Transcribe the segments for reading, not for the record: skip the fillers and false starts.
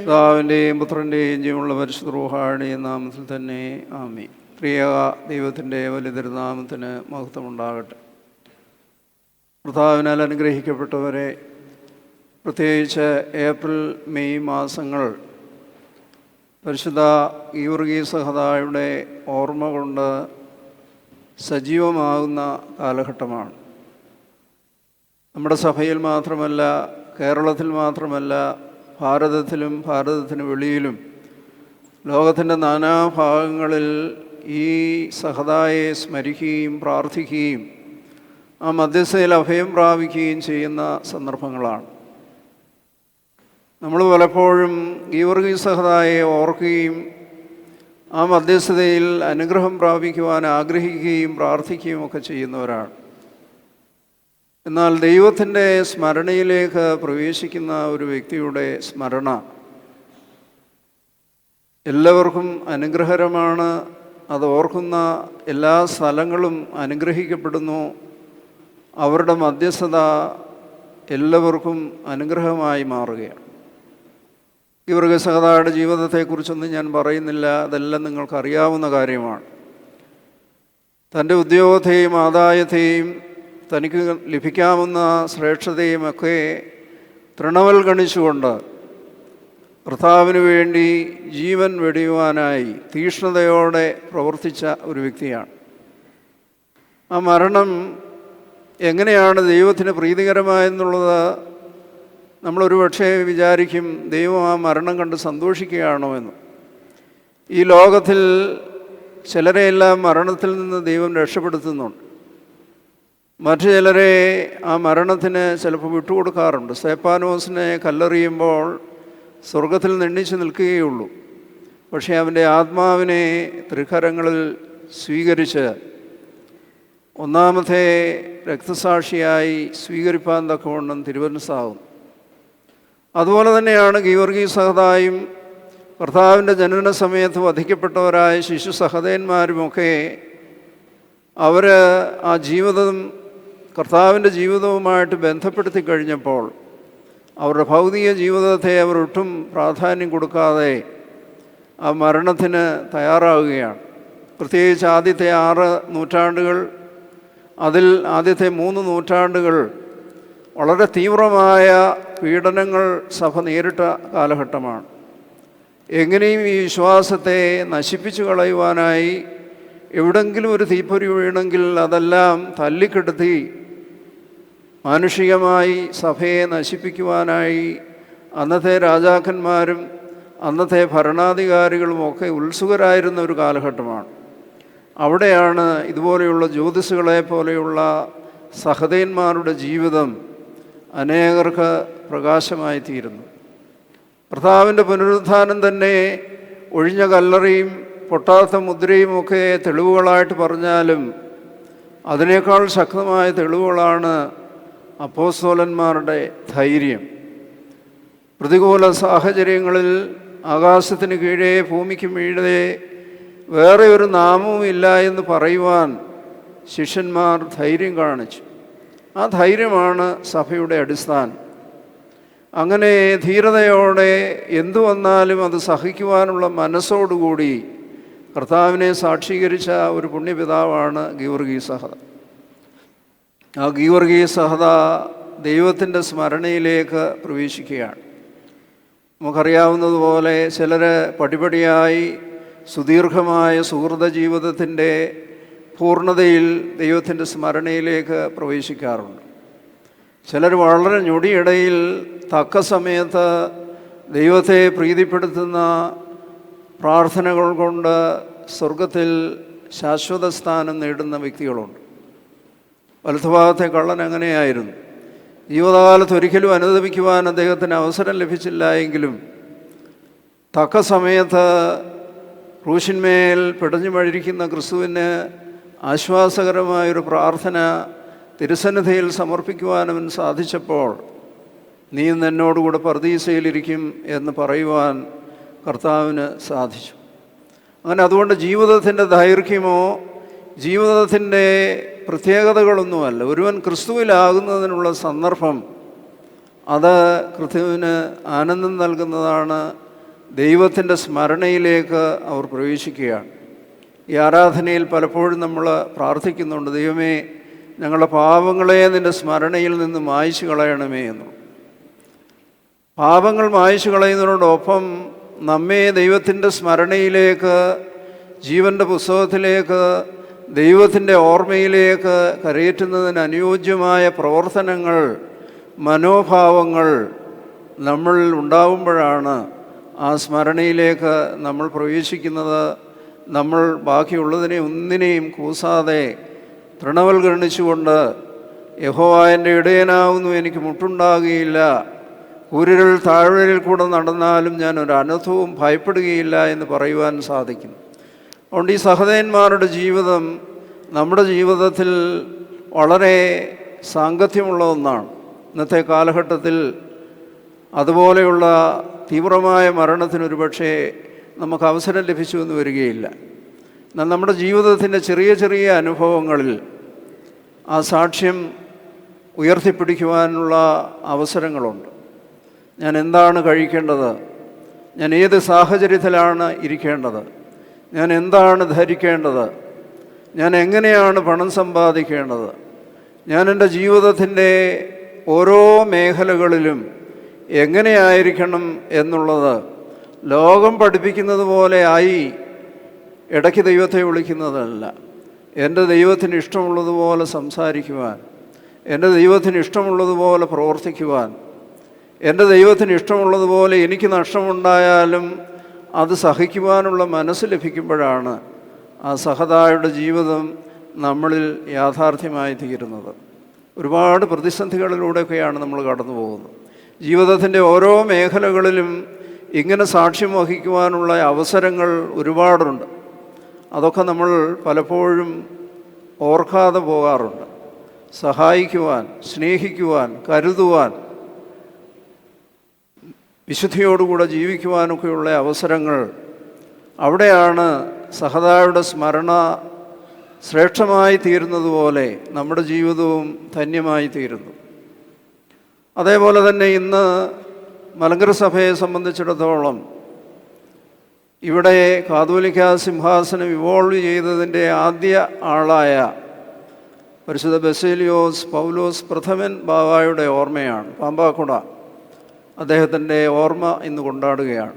പിതാവിൻ്റെയും പുത്രൻ്റെയും ജീവനുള്ള പരിശുദ്ധ റൂഹായുടെയും നാമത്തിൽ തന്നെ ആമീൻ. പ്രിയ ദൈവത്തിൻ്റെ വലിയ തിരുനാമത്തിന് മഹത്വമുണ്ടാകട്ടെ. കർത്താവിനാൽ അനുഗ്രഹിക്കപ്പെട്ടവരെ, പ്രത്യേകിച്ച് ഏപ്രിൽ മെയ് മാസങ്ങൾ പരിശുദ്ധ ഗീവർഗീസ് സഹദായുടെ ഓർമ്മ കൊണ്ട് സജീവമാകുന്ന കാലഘട്ടമാണ്. നമ്മുടെ സഭയിൽ മാത്രമല്ല, കേരളത്തിൽ മാത്രമല്ല, ഭാരതത്തിലും ഭാരതത്തിന് വെളിയിലും ലോകത്തിൻ്റെ നാനാഭാഗങ്ങളിൽ ഈ സഹദായെ സ്മരിക്കുകയും പ്രാർത്ഥിക്കുകയും ആ മധ്യസ്ഥയിൽ അഭയം പ്രാപിക്കുകയും ചെയ്യുന്ന സന്ദർഭങ്ങളാണ്. നമ്മൾ പലപ്പോഴും ഗീവർഗീസ് സഹദായെ ഓർക്കുകയും ആ മധ്യസ്ഥതയിൽ അനുഗ്രഹം പ്രാപിക്കുവാൻ ആഗ്രഹിക്കുകയും പ്രാർത്ഥിക്കുകയും ഒക്കെ ചെയ്യുന്നവരാണ്. എന്നാൽ ദൈവത്തിൻ്റെ സ്മരണയിലേക്ക് പ്രവേശിക്കുന്ന ഒരു വ്യക്തിയുടെ സ്മരണ എല്ലാവർക്കും അനുഗ്രഹകരമാണ്. അത് ഓർക്കുന്ന എല്ലാ സ്ഥലങ്ങളും അനുഗ്രഹിക്കപ്പെടുന്നു. അവരുടെ മധ്യസ്ഥത എല്ലാവർക്കും അനുഗ്രഹമായി മാറുകയാണ്. ഗീവർഗീസ് സഹദായുടെ ജീവിതത്തെക്കുറിച്ചൊന്നും ഞാൻ പറയുന്നില്ല, അതെല്ലാം നിങ്ങൾക്കറിയാവുന്ന കാര്യമാണ്. തൻ്റെ ഉദ്യോഗത്തെയും ആദായത്തെയും തനിക്ക് ലഭിക്കാവുന്ന ശ്രേഷ്ഠതയുമൊക്കെ തൃണവൽഗണിച്ചുകൊണ്ട് കർത്താവിന് വേണ്ടി ജീവൻ വെടിയുവാനായി തീക്ഷ്ണതയോടെ പ്രവർത്തിച്ച ഒരു വ്യക്തിയാണ്. ആ മരണം എങ്ങനെയാണ് ദൈവത്തിന് പ്രീതികരമായെന്നുള്ളത് നമ്മളൊരു പക്ഷേ വിചാരിക്കും, ദൈവം ആ മരണം കണ്ട് സന്തോഷിക്കുകയാണോ എന്ന്. ഈ ലോകത്തിൽ ചിലരെയെല്ലാം മരണത്തിൽ നിന്ന് ദൈവം രക്ഷപ്പെടുത്തുന്നുണ്ട്. മറ്റു ചിലരെ ആ മരണത്തിന് ചിലപ്പോൾ വിട്ടുകൊടുക്കാറുണ്ട്. സ്തേഫാനോസിനെ കല്ലെറിയുമ്പോൾ സ്വർഗത്തിൽ നിന്നിച്ച് നിൽക്കുകയുള്ളൂ. പക്ഷേ അവൻ്റെ ആത്മാവിനെ തൃക്കരങ്ങളിൽ സ്വീകരിച്ച് ഒന്നാമത്തെ രക്തസാക്ഷിയായി സ്വീകരിപ്പാൻ തക്കവണ്ണം തിരുമനസ്സാകുന്നു. അതുപോലെ തന്നെയാണ് ഗീവർഗീസ് സഹദായും കർത്താവിൻ്റെ ജനന സമയത്ത് വധിക്കപ്പെട്ടവരായ ശിശു സഹദേന്മാരുമൊക്കെ. അവർ ആ ജീവിതം കർത്താവിൻ്റെ ജീവിതവുമായിട്ട് ബന്ധപ്പെടുത്തി കഴിഞ്ഞപ്പോൾ അവരുടെ ഭൗതിക ജീവിതത്തെ അവർ ഒട്ടും പ്രാധാന്യം കൊടുക്കാതെ ആ മരണത്തിന് തയ്യാറാവുകയാണ്. പ്രത്യേകിച്ച് ആദ്യത്തെ 6 നൂറ്റാണ്ടുകൾ, അതിൽ ആദ്യത്തെ 3 നൂറ്റാണ്ടുകൾ വളരെ തീവ്രമായ പീഡനങ്ങൾ സഭ നേരിട്ട കാലഘട്ടമാണ്. എങ്ങനെയും ഈ വിശ്വാസത്തെ നശിപ്പിച്ചു കളയുവാനായി എവിടെങ്കിലും ഒരു തീപ്പൊരി വീണെങ്കിൽ അതെല്ലാം തല്ലിക്കെടുത്തി മാനുഷികമായി സഭയെ നശിപ്പിക്കുവാനായി അന്നത്തെ രാജാക്കന്മാരും അന്നത്തെ ഭരണാധികാരികളുമൊക്കെ ഉത്സുകരായിരുന്ന ഒരു കാലഘട്ടമാണ്. അവിടെയാണ് ഇതുപോലെയുള്ള ജ്യോതിസുകളെ പോലെയുള്ള സഹദേന്മാരുടെ ജീവിതം അനേകർക്ക് പ്രകാശമായി തീരുന്നു. കർത്താവിൻ്റെ പുനരുത്ഥാനം തന്നെ ഒഴിഞ്ഞ കല്ലറയും പൊട്ടാത്ത മുദ്രയുമൊക്കെ തെളിവുകളായിട്ട് പറഞ്ഞാലും അതിനേക്കാൾ ശക്തമായ തെളിവുകളാണ് അപ്പോസ്തലന്മാരുടെ ധൈര്യം. പ്രതികൂല സാഹചര്യങ്ങളിൽ ആകാശത്തിന് കീഴേ ഭൂമിക്ക് മീഴേ വേറെ ഒരു നാമവും ഇല്ല എന്ന് പറയുവാൻ ശിഷ്യന്മാർ ധൈര്യം കാണിച്ചു. ആ ധൈര്യമാണ് സഭയുടെ അടിസ്ഥാനം. അങ്ങനെ ധീരതയോടെ എന്തു വന്നാലും അത് സഹിക്കുവാനുള്ള മനസ്സോടുകൂടി കർത്താവിനെ സാക്ഷീകരിച്ച ഒരു പുണ്യപിതാവാണ് ഗീവർഗീസ് സഹദ. ആ ഗീവർഗീസ് സഹദ ദൈവത്തിൻ്റെ സ്മരണയിലേക്ക് പ്രവേശിക്കുകയാണ്. നമുക്കറിയാവുന്നതുപോലെ ചിലർ പടിപടിയായി സുദീർഘമായ സുഹൃത ജീവിതത്തിൻ്റെ പൂർണ്ണതയിൽ ദൈവത്തിൻ്റെ സ്മരണയിലേക്ക് പ്രവേശിക്കാറുണ്ട്. ചിലർ വളരെ ഞൊടിയിടയിൽ തക്ക സമയത്ത് ദൈവത്തെ പ്രീതിപ്പെടുത്തുന്ന പ്രാർത്ഥനകൾ കൊണ്ട് സ്വർഗത്തിൽ ശാശ്വത സ്ഥാനം നേടുന്ന വ്യക്തികളുണ്ട്. വലതുഭാഗത്തെ കള്ളൻ അങ്ങനെയായിരുന്നു. ജീവിതകാലത്ത് ഒരിക്കലും അനുദപിക്കുവാൻ അദ്ദേഹത്തിന് അവസരം ലഭിച്ചില്ല എങ്കിലും തക്ക സമയത്ത് ക്രൂശിന്മേൽ പിടഞ്ഞു മഴിക്കുന്ന ക്രിസ്തുവിന് ആശ്വാസകരമായൊരു പ്രാർത്ഥന തിരുസന്നിധിയിൽ സമർപ്പിക്കുവാൻ അവൻ സാധിച്ചപ്പോൾ, നീ എന്നോടുകൂടെ പർദീസയിലിരിക്കും എന്ന് പറയുവാൻ കർത്താവിന് സാധിച്ചു. അങ്ങനെ അതുകൊണ്ട് ജീവിതത്തിൻ്റെ ദൈർഘ്യമോ ജീവിതത്തിൻ്റെ പ്രത്യേകതകളൊന്നുമല്ല. ഒരുവൻ ക്രിസ്തുവിലാകുന്നതിനുള്ള സന്ദർഭം അത് ക്രിസ്തുവിന് ആനന്ദം നൽകുന്നതാണ്, ദൈവത്തിൻ്റെ സ്മരണയിലേക്ക് അവർ പ്രവേശിക്കുകയാണ്. ഈ ആരാധനയിൽ പലപ്പോഴും നമ്മൾ പ്രാർത്ഥിക്കുന്നുണ്ട്, ദൈവമേ ഞങ്ങളുടെ പാപങ്ങളെ നിൻ്റെ സ്മരണയിൽ നിന്ന് മായ്ച്ചു കളയണമേ എന്ന്. പാപങ്ങൾ മായ്ച്ചു കളയുന്നതിനോടൊപ്പം നമ്മെ ദൈവത്തിൻ്റെ സ്മരണയിലേക്ക്, ജീവൻ്റെ പുസ്തകത്തിലേക്ക്, ദൈവത്തിൻ്റെ ഓർമ്മയിലേക്ക് കരയേറ്റുന്നതിന് അനുയോജ്യമായ പ്രവർത്തനങ്ങൾ, മനോഭാവങ്ങൾ നമ്മളിൽ ഉണ്ടാവുമ്പോഴാണ് ആ സ്മരണയിലേക്ക് നമ്മൾ പ്രവേശിക്കുന്നത്. നമ്മൾ ബാക്കിയുള്ളതിനെ ഒന്നിനെയും കൂസാതെ തൃണവൽഗണിച്ചുകൊണ്ട് യഹോവ എൻ്റെ ഇടയനാവുന്നു, എനിക്ക് മുട്ടുണ്ടാകുകയില്ല, കൂരിരുൾ താഴ്വരയിൽ കൂടെ നടന്നാലും ഞാൻ ഒരു അനർത്ഥവും ഭയപ്പെടുകയില്ല എന്ന് പറയുവാൻ സാധിക്കും. അതുകൊണ്ട് ഈ സഹോദരന്മാരുടെ ജീവിതം നമ്മുടെ ജീവിതത്തിൽ വളരെ സാങ്കത്യമുള്ള ഒന്നാണ്. ഇന്നത്തെ കാലഘട്ടത്തിൽ അതുപോലെയുള്ള തീവ്രമായ മരണത്തിനൊരു പക്ഷേ നമുക്ക് അവസരം ലഭിച്ചു എന്ന് വരികയില്ല. എന്നാൽ നമ്മുടെ ജീവിതത്തിൻ്റെ ചെറിയ ചെറിയ അനുഭവങ്ങളിൽ ആ സാക്ഷ്യം ഉയർത്തിപ്പിടിക്കുവാനുള്ള അവസരങ്ങളുണ്ട്. ഞാൻ എന്താണ് കഴിക്കേണ്ടത്, ഞാൻ ഏത് സാഹചര്യത്തിലാണ് ഇരിക്കേണ്ടത്, ഞാൻ എന്താണ് ധരിക്കേണ്ടത്, ഞാൻ എങ്ങനെയാണ് പണം സമ്പാദിക്കേണ്ടത്, ഞാൻ എൻ്റെ ജീവിതത്തിൻ്റെ ഓരോ മേഖലകളിലും എങ്ങനെയായിരിക്കണം എന്നുള്ളത് ലോകം പഠിപ്പിക്കുന്നത് പോലെ ആയി ഇടയ്ക്ക് ദൈവത്തെ വിളിക്കുന്നതല്ല. എൻ്റെ ദൈവത്തിന് ഇഷ്ടമുള്ളതുപോലെ സംസാരിക്കുവാൻ, എൻ്റെ ദൈവത്തിന് ഇഷ്ടമുള്ളതുപോലെ പ്രവർത്തിക്കുവാൻ, എൻ്റെ ദൈവത്തിന് ഇഷ്ടമുള്ളതുപോലെ എനിക്ക് നഷ്ടമുണ്ടായാലും അത് സഹിക്കുവാനുള്ള മനസ്സ് ലഭിക്കുമ്പോഴാണ് ആ സഹതായുടെ ജീവിതം നമ്മളിൽ യാഥാർത്ഥ്യമായി തീരുന്നത്. ഒരുപാട് പ്രതിസന്ധികളിലൂടെയൊക്കെയാണ് നമ്മൾ കടന്നു പോകുന്നത്. ജീവിതത്തിൻ്റെ ഓരോ മേഖലകളിലും ഇങ്ങനെ സാക്ഷ്യം വഹിക്കുവാനുള്ള അവസരങ്ങൾ ഒരുപാടുണ്ട്. അതൊക്കെ നമ്മൾ പലപ്പോഴും ഓർക്കാതെ പോകാറുണ്ട്. സഹായിക്കുവാൻ, സ്നേഹിക്കുവാൻ, കരുതുവാൻ, വിശുദ്ധിയോടുകൂടെ ജീവിക്കുവാനൊക്കെയുള്ള അവസരങ്ങൾ, അവിടെയാണ് സഹതായുടെ സ്മരണ ശ്രേഷ്ഠമായി തീരുന്നത് പോലെ നമ്മുടെ ജീവിതവും ധന്യമായി തീരുന്നു. അതേപോലെ തന്നെ ഇന്ന് മലങ്കര സഭയെ സംബന്ധിച്ചിടത്തോളം ഇവിടെ കാതോലിക്ക സിംഹാസനം ഇവോൾവ് ചെയ്തതിൻ്റെ ആദ്യ ആളായ പരിശുദ്ധ ബസേലിയോസ് പൗലോസ് പ്രഥമൻ ബാവായുടെ ഓർമ്മയാണ്. പാമ്പാക്കുട അദ്ദേഹത്തിൻ്റെ ഓർമ്മ ഇന്ന് കൊണ്ടാടുകയാണ്.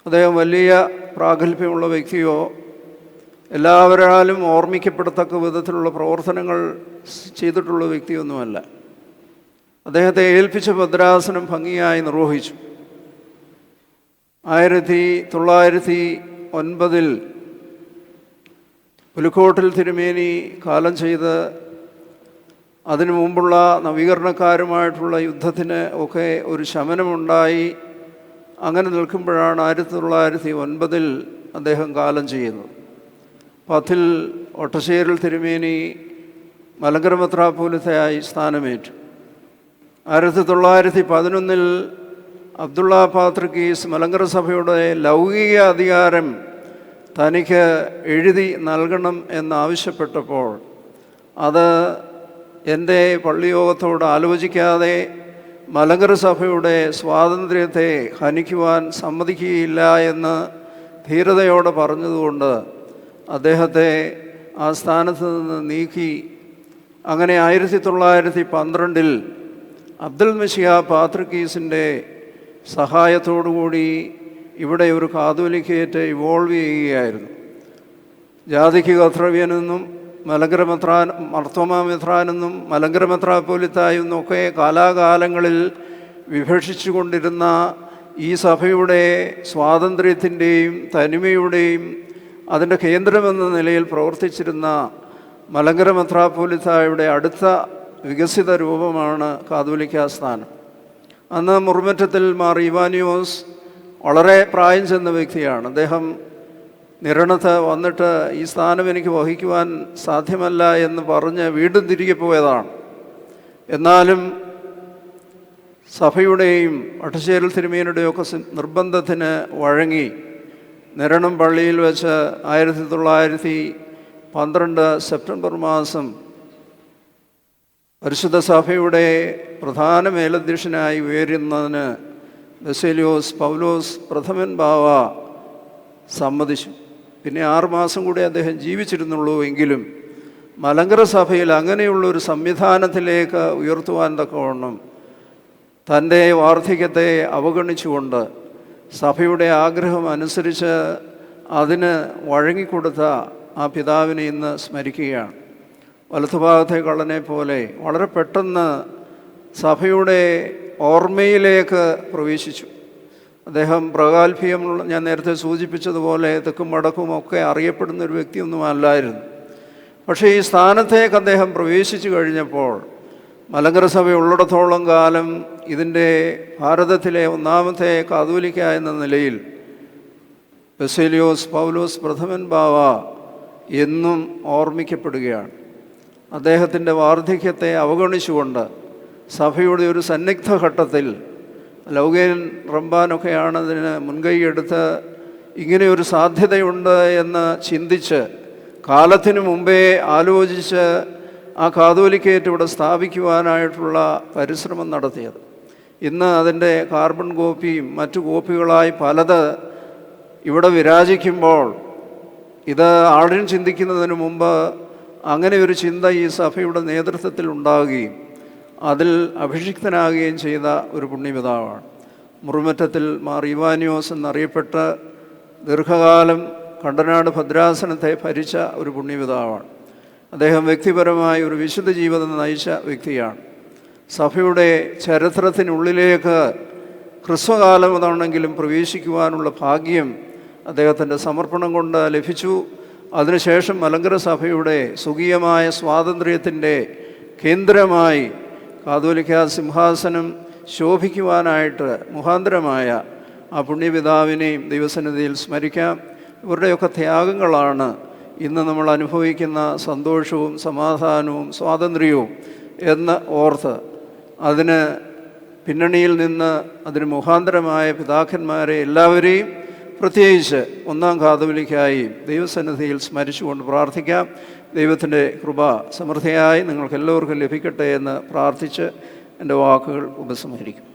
അദ്ദേഹം വലിയ പ്രാഗൽഭ്യമുള്ള വ്യക്തിയോ എല്ലാവരാലും ഓർമ്മിക്കപ്പെടത്തക്ക വിധത്തിലുള്ള പ്രവർത്തനങ്ങൾ ചെയ്തിട്ടുള്ള വ്യക്തിയൊന്നുമല്ല. അദ്ദേഹത്തെ ഏൽപ്പിച്ച ഭദ്രാസനം ഭംഗിയായി നിർവഹിച്ചു. 1909 പുലിക്കോട്ടിൽ തിരുമേനി കാലം ചെയ്ത് അതിനു മുമ്പുള്ള നവീകരണക്കാരുമായിട്ടുള്ള യുദ്ധത്തിന് ഒക്കെ ഒരു ശമനമുണ്ടായി. അങ്ങനെ നിൽക്കുമ്പോഴാണ് 1909 അദ്ദേഹം കാലം ചെയ്യുന്നത്. 10 ഒട്ടശ്ശേരിൽ തിരുമേനി മലങ്കര മെത്രാപ്പോലീത്തയായി സ്ഥാനമേറ്റു. 1911 അബ്ദുള്ള പാത്രിക്കീസ് മലങ്കര സഭയുടെ ലൗകിക അധികാരം തനിക്ക് എഴുതി നൽകണം എന്നാവശ്യപ്പെട്ടപ്പോൾ അത് എൻ്റെ പള്ളിയോഗത്തോട് ആലോചിക്കാതെ മലങ്കര സഭയുടെ സ്വാതന്ത്ര്യത്തെ ഹനിക്കുവാൻ സമ്മതിക്കുകയില്ല എന്ന് ധീരതയോടെ പറഞ്ഞതുകൊണ്ട് അദ്ദേഹത്തെ ആ സ്ഥാനത്ത് നിന്ന് നീക്കി. അങ്ങനെ 1912 അബ്ദുൽ മശിഹ പാത്രിക്കീസിൻ്റെ സഹായത്തോടുകൂടി ഇവിടെ ഒരു കാതോലിക്കേറ്റ് ഇവോൾവ് ചെയ്യുകയായിരുന്നു. ജാതിക്ക് കർത്തവ്യനെന്നും മലങ്കര മർത്തോമാ മെത്രാനെന്നും മലങ്കര മെത്രാപ്പോലിത്തായെന്നൊക്കെ കാലാകാലങ്ങളിൽ വിഭജിച്ചു കൊണ്ടിരുന്ന ഈ സഭയുടെ സ്വാതന്ത്ര്യത്തിൻ്റെയും തനിമയുടെയും അതിൻ്റെ കേന്ദ്രമെന്ന നിലയിൽ പ്രവർത്തിച്ചിരുന്ന മലങ്കര മെത്രാപ്പോലിത്തായുടെ അടുത്ത വികസിത രൂപമാണ് കാതോലിക്ക സ്ഥാനം. അന്ന് മുറുമറ്റത്തിൽ മാർ ഇവാനിയോസ് വളരെ പ്രായം ചെന്ന വ്യക്തിയാണ്. അദ്ദേഹം നിരണത്ത് വന്നിട്ട് ഈ സ്ഥാനം എനിക്ക് വഹിക്കുവാൻ സാധ്യമല്ല എന്ന് പറഞ്ഞ് വീണ്ടും തിരികെ പോയതാണ്. എന്നാലും സഭയുടെയും ഒട്ടശ്ശേരിൽ തിരുമേനിയുടെയൊക്കെ നിർബന്ധത്തിന് വഴങ്ങി നിരണം പള്ളിയിൽ വെച്ച് 1912 സെപ്റ്റംബർ മാസം പരിശുദ്ധ സഭയുടെ പ്രധാന മേലധ്യക്ഷനായി ഉയരുന്നതിന് ബസേലിയോസ് പൗലോസ് പ്രഥമൻ ബാവ സമ്മതിച്ചു. പിന്നെ 6 മാസം കൂടി അദ്ദേഹം ജീവിച്ചിരുന്നുള്ളൂ. എങ്കിലും മലങ്കര സഭയിൽ അങ്ങനെയുള്ളൊരു സംവിധാനത്തിലേക്ക് ഉയർത്തുവാൻ തക്കവണ്ണം തൻ്റെ വാർദ്ധക്യത്തെ അവഗണിച്ചുകൊണ്ട് സഭയുടെ ആഗ്രഹം അനുസരിച്ച് അതിന് വഴങ്ങിക്കൊടുത്ത ആ പിതാവിനെ ഇന്ന് സ്മരിക്കുകയാണ്. വലത്തുഭാഗത്തെ കള്ളനെ പോലെ വളരെ പെട്ടെന്ന് സഭയുടെ ഓർമ്മയിലേക്ക് പ്രവേശിച്ചു. അദ്ദേഹം പ്രഗത്ഭ്യമുള്ള, ഞാൻ നേരത്തെ സൂചിപ്പിച്ചതുപോലെ തെക്കും വടക്കും ഒക്കെ അറിയപ്പെടുന്ന ഒരു വ്യക്തിയൊന്നും അല്ലായിരുന്നു. പക്ഷേ ഈ സ്ഥാനത്തേക്ക് അദ്ദേഹം പ്രവേശിച്ചു കഴിഞ്ഞപ്പോൾ മലങ്കര സഭ ഉള്ളിടത്തോളം കാലം ഇതിൻ്റെ ഭാരതത്തിലെ ഒന്നാമത്തെ കാതോലിക്ക എന്ന നിലയിൽ ബസേലിയോസ് പൗലോസ് പ്രഥമൻ ബാവ എന്നും ഓർമ്മിക്കപ്പെടുകയാണ്. അദ്ദേഹത്തിൻ്റെ വാർദ്ധക്യത്തെ അവഗണിച്ചുകൊണ്ട് സഭയുടെ ഒരു സന്നിഗ്ധ ഘട്ടത്തിൽ ലൗകേൻ റംബാനൊക്കെയാണ് അതിന് മുൻകൈയെടുത്ത് ഇങ്ങനെയൊരു സാധ്യതയുണ്ട് എന്ന് ചിന്തിച്ച് കാലത്തിനു മുമ്പേ ആലോചിച്ച് ആ കാതോലിക്കേറ്റ് ഇവിടെ സ്ഥാപിക്കുവാനായിട്ടുള്ള പരിശ്രമം നടത്തിയത്. ഇന്ന് അതിൻ്റെ കാർബൺ കോപ്പിയും മറ്റു കോപ്പികളായി പലത് ഇവിടെ വിരാജിക്കുമ്പോൾ ഇത് ആഴം ചിന്തിക്കുന്നതിന് മുമ്പ് അങ്ങനെ ഒരു ചിന്ത ഈ സഭയുടെ നേതൃത്വത്തിൽ ഉണ്ടാവുകയും അതിൽ അഭിഷിക്തനാകുകയും ചെയ്ത ഒരു പുണ്യപിതാവാണ്. മുറുമറ്റത്തിൽ മാർ ഇവാനിയോസ് എന്നറിയപ്പെട്ട് ദീർഘകാലം കണ്ടനാട് ഭദ്രാസനത്തെ ഭരിച്ച ഒരു പുണ്യപിതാവാണ്. അദ്ദേഹം വ്യക്തിപരമായ ഒരു വിശുദ്ധ ജീവിതം നയിച്ച വ്യക്തിയാണ്. സഭയുടെ ചരിത്രത്തിനുള്ളിലേക്ക് ഹ്രസ്വകാലം അതാണെങ്കിലും പ്രവേശിക്കുവാനുള്ള ഭാഗ്യം അദ്ദേഹത്തിൻ്റെ സമർപ്പണം കൊണ്ട് ലഭിച്ചു. അതിനുശേഷം മലങ്കര സഭയുടെ സുഖീയമായ സ്വാതന്ത്ര്യത്തിൻ്റെ കേന്ദ്രമായി കാതോലിക്ക സിംഹാസനം ശോഭിക്കുവാനായിട്ട് മുഖാന്തരമായ ആ പുണ്യപിതാവിനെയും ദൈവസന്നിധിയിൽ സ്മരിക്കാം. ഇവരുടെയൊക്കെ ത്യാഗങ്ങളാണ് ഇന്ന് നമ്മൾ അനുഭവിക്കുന്ന സന്തോഷവും സമാധാനവും സ്വാതന്ത്ര്യവും എന്ന് ഓർത്ത് അതിന് പിന്നണിയിൽ നിന്ന് അതിന് മുഖാന്തരമായ പിതാക്കന്മാരെ എല്ലാവരെയും പ്രത്യേകിച്ച് ഒന്നാം കാതോലിക്കായും ദൈവസന്നിധിയിൽ സ്മരിച്ചുകൊണ്ട് പ്രാർത്ഥിക്കാം. ദൈവത്തിൻ്റെ കൃപ സമൃദ്ധിയായി നിങ്ങൾക്കെല്ലാവർക്കും ലഭിക്കട്ടെ എന്ന് പ്രാർത്ഥിച്ച് എൻ്റെ വാക്കുകൾ ഉപസംഹരിക്കും.